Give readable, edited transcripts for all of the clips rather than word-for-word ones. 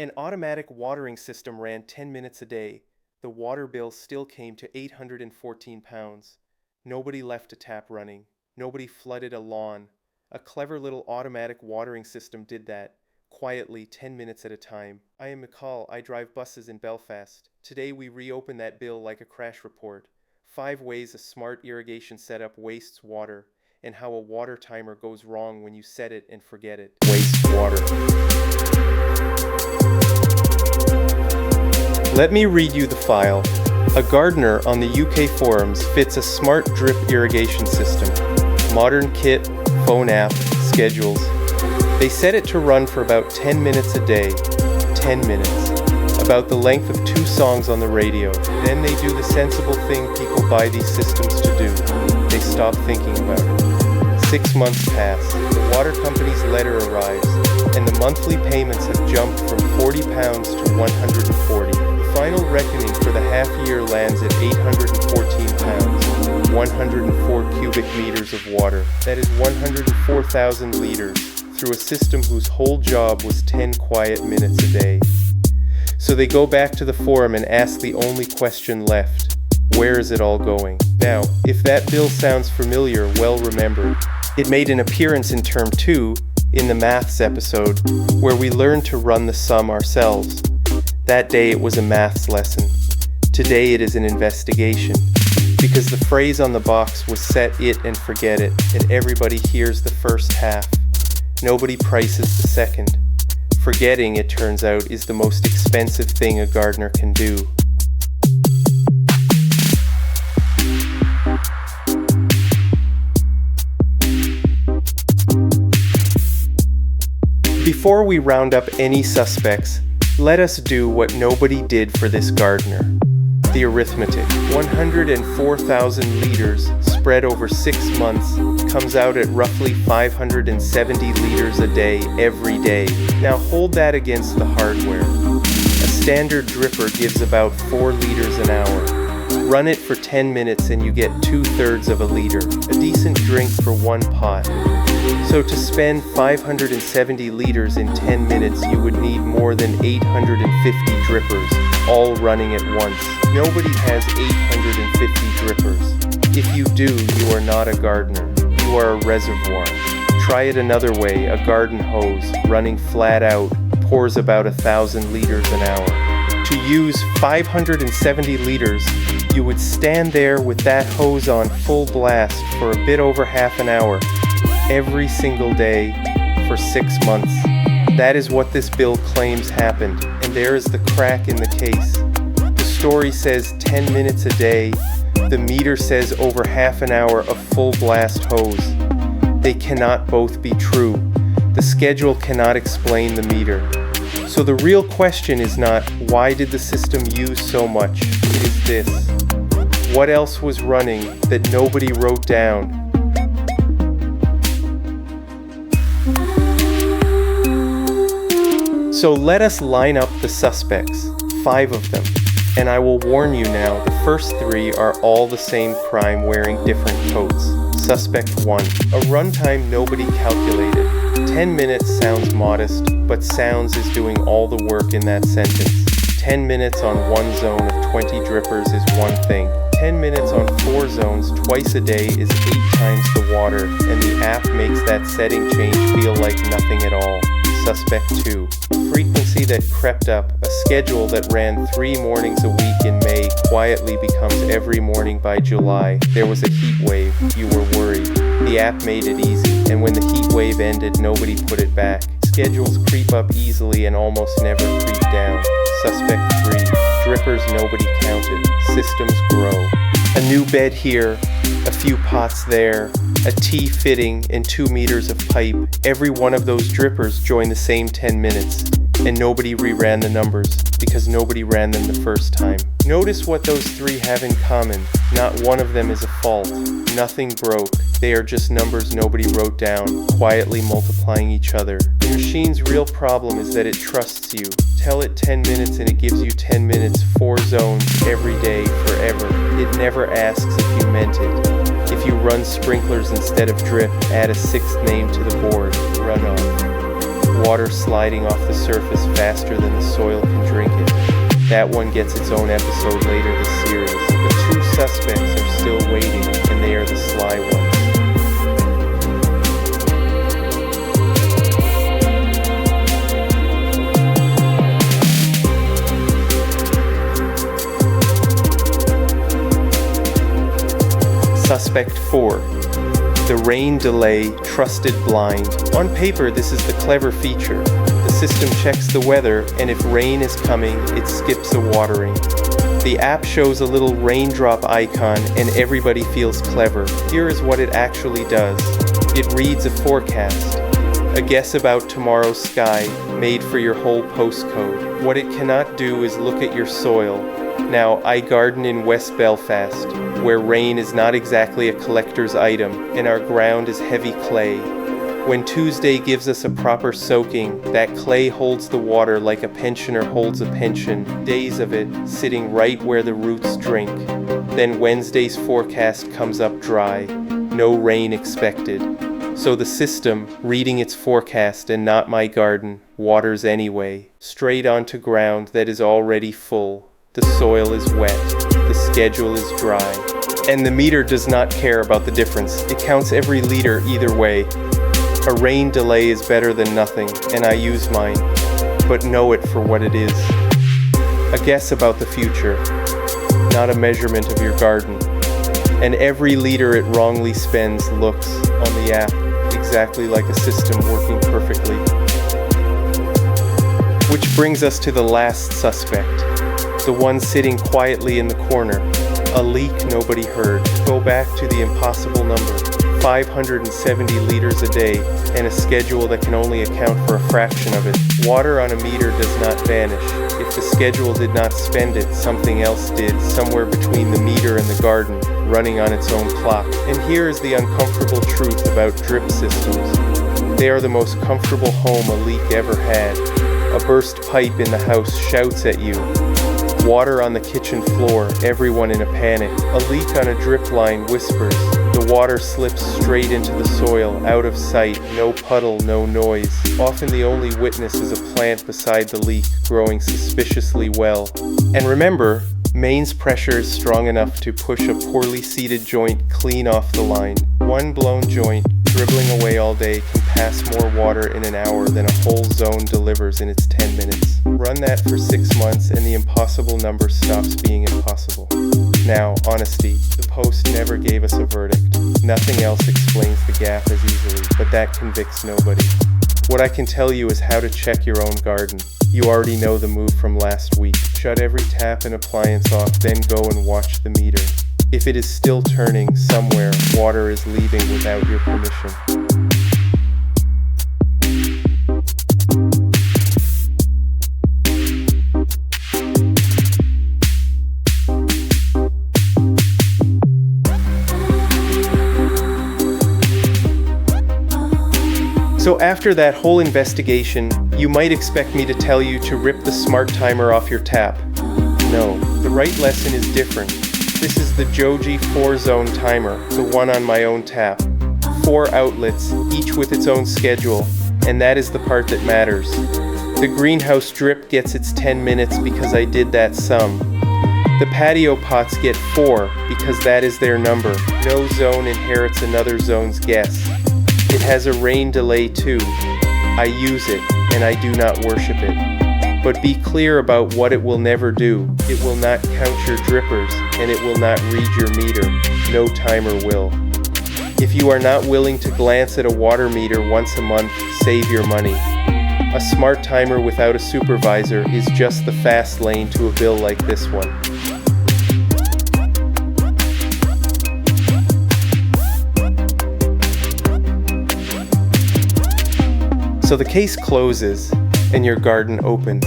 An automatic watering system ran 10 minutes a day. The water bill still came to £814. Nobody left a tap running. Nobody flooded a lawn. A clever little automatic watering system did that, quietly, 10 minutes at a time. I am McCall. I drive buses in Belfast. Today we reopen that bill like a crash report. 5 ways a smart irrigation setup wastes water, and how a water timer goes wrong when you set it and forget it. Waste water. Let me read you the file. A gardener on the UK forums fits a smart drip irrigation system. Modern kit, phone app, schedules. They set it to run for about 10 minutes a day. 10 minutes. About the length of 2 songs on the radio. Then they do the sensible thing people buy these systems to do. They stop thinking about it. 6 months pass. The water company's letter arrives, and the monthly payments have jumped from £40 to £140. Final reckoning for the half year lands at £814, 104 cubic meters of water. That is 104,000 liters through a system whose whole job was 10 quiet minutes a day. So they go back to the forum and ask the only question left: where is it all going? Now, if that bill sounds familiar, well remembered. It made an appearance in Term 2 in the maths episode, where we learned to run the sum ourselves. That day it was a maths lesson. Today it is an investigation. Because the phrase on the box was set it and forget it, and everybody hears the first half. Nobody prices the second. Forgetting, it turns out, is the most expensive thing a gardener can do. Before we round up any suspects, let us do what nobody did for this gardener. The arithmetic. 104,000 liters spread over 6 months comes out at roughly 570 liters a day every day. Now hold that against the hardware. A standard dripper gives about 4 liters an hour. Run it for 10 minutes and you get 2/3 of a liter, a decent drink for 1 pot. So to spend 570 liters in 10 minutes, you would need more than 850 drippers, all running at once. Nobody has 850 drippers. If you do, you are not a gardener. You are a reservoir. Try it another way. A garden hose, running flat out, pours about 1,000 liters an hour. To use 570 liters, you would stand there with that hose on full blast for a bit over half an hour, every single day for 6 months. That is what this bill claims happened, and there is the crack in the case. The story says 10 minutes a day. The meter says over half an hour of full blast hose. They cannot both be true. The schedule cannot explain the meter. So the real question is not, why did the system use so much? It is this: what else was running that nobody wrote down? So let us line up the suspects, 5 of them. And I will warn you now, the first 3 are all the same crime wearing different coats. Suspect 1, a runtime nobody calculated. 10 minutes sounds modest, but sounds is doing all the work in that sentence. 10 minutes on one zone of 20 drippers is one thing. 10 minutes on 4 zones twice a day is 8 times the water, and the app makes that setting change feel like nothing at all. Suspect 2, frequency that crept up. A schedule that ran 3 mornings a week in May quietly becomes every morning by July. There was a heat wave. You were worried. The app made it easy, and when the heat wave ended, nobody put it back. Schedules creep up easily and almost never creep down. Suspect 3, drippers nobody counted. Systems grow. A new bed here, a few pots there, a T fitting and 2 meters of pipe. Every one of those drippers joined the same 10 minutes, and nobody reran the numbers because nobody ran them the first time. Notice what those 3 have in common. Not one of them is a fault. Nothing broke. They are just numbers nobody wrote down, quietly multiplying each other. The machine's real problem is that it trusts you. Tell it 10 minutes and it gives you 10 minutes, 4 zones, every day, forever. It never asks if you meant it. If you run sprinklers instead of drip, add a 6th name to the board: runoff. water sliding off the surface faster than the soil can drink it. That one gets its own episode later this series. The two suspects are still waiting, and they are the sly ones. Suspect 4. The rain delay trusted blind. On paper, this is the clever feature. The system checks the weather, and if rain is coming, it skips a watering. The app shows a little raindrop icon, and everybody feels clever. Here is what it actually does. It reads a forecast, a guess about tomorrow's sky, made for your whole postcode. What it cannot do is look at your soil. Now, I garden in West Belfast, where rain is not exactly a collector's item, and our ground is heavy clay. When Tuesday gives us a proper soaking, that clay holds the water like a pensioner holds a pension, days of it sitting right where the roots drink. Then Wednesday's forecast comes up dry, no rain expected. So the system, reading its forecast and not my garden, waters anyway, straight onto ground that is already full. The soil is wet, the schedule is dry, and the meter does not care about the difference. It counts every liter either way. A rain delay is better than nothing, and I use mine, but know it for what it is. A guess about the future, not a measurement of your garden. And every liter it wrongly spends looks, on the app, exactly like a system working perfectly. Which brings us to the last suspect. The one sitting quietly in the corner. A leak nobody heard. Go back to the impossible number. 570 liters a day, and a schedule that can only account for a fraction of it. Water on a meter does not vanish. If the schedule did not spend it, something else did, somewhere between the meter and the garden, running on its own clock. And here is the uncomfortable truth about drip systems. They are the most comfortable home a leak ever had. A burst pipe in the house shouts at you. Water on the kitchen floor, everyone in a panic. A leak on a drip line whispers. The water slips straight into the soil, out of sight, no puddle, no noise. Often the only witness is a plant beside the leak, growing suspiciously well. And remember, mains pressure is strong enough to push a poorly seated joint clean off the line. One blown joint, dribbling away all day, can pass more water in an hour than a whole zone delivers in its 10 minutes. Run that for 6 months and the impossible number stops being impossible. Now, honesty, the Post never gave us a verdict. Nothing else explains the gap as easily, but that convicts nobody. What I can tell you is how to check your own garden. You already know the move from last week. Shut every tap and appliance off, then go and watch the meter. If it is still turning somewhere, water is leaving without your permission. So after that whole investigation, you might expect me to tell you to rip the smart timer off your tap. No, the right lesson is different. This is the Johgee 4-zone timer, the one on my own tap. 4 outlets, each with its own schedule, and that is the part that matters. The greenhouse drip gets its 10 minutes because I did that sum. The patio pots get 4 because that is their number. No zone inherits another zone's guess. It has a rain delay too. I use it, and I do not worship it. But be clear about what it will never do. It will not count your drippers, and it will not read your meter. No timer will. If you are not willing to glance at a water meter once a month, save your money. A smart timer without a supervisor is just the fast lane to a bill like this one. So the case closes, and your garden opens.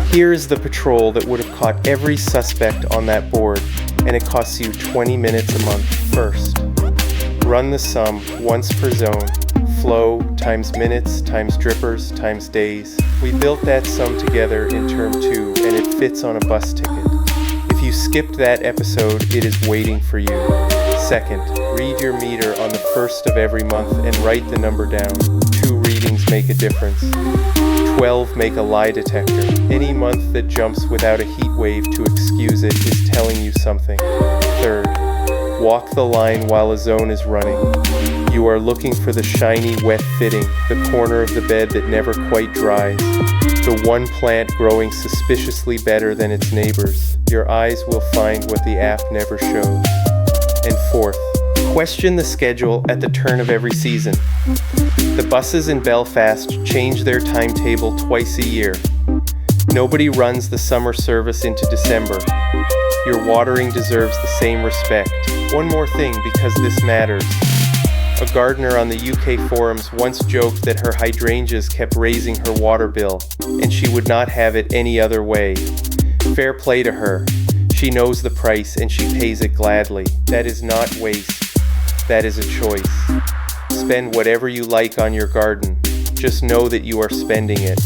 Here is the patrol that would have caught every suspect on that board, and it costs you 20 minutes a month first. Run the sum once per zone. Flow times minutes times drippers times days. We built that sum together in term 2, and it fits on a bus ticket. If you skipped that episode, it is waiting for you. Second, read your meter on the 1st of every month and write the number down. 2 readings make a difference. 12. Make a lie detector. Any month that jumps without a heat wave to excuse it is telling you something. 3rd. Walk the line while a zone is running. You are looking for the shiny, wet fitting, the corner of the bed that never quite dries, the one plant growing suspiciously better than its neighbors. Your eyes will find what the app never shows. And 4th, question the schedule at the turn of every season. The buses in Belfast change their timetable twice a year. Nobody runs the summer service into December. Your watering deserves the same respect. One more thing, because this matters. A gardener on the UK forums once joked that her hydrangeas kept raising her water bill, and she would not have it any other way. Fair play to her. She knows the price and she pays it gladly. That is not waste. That is a choice. Spend whatever you like on your garden. Just know that you are spending it.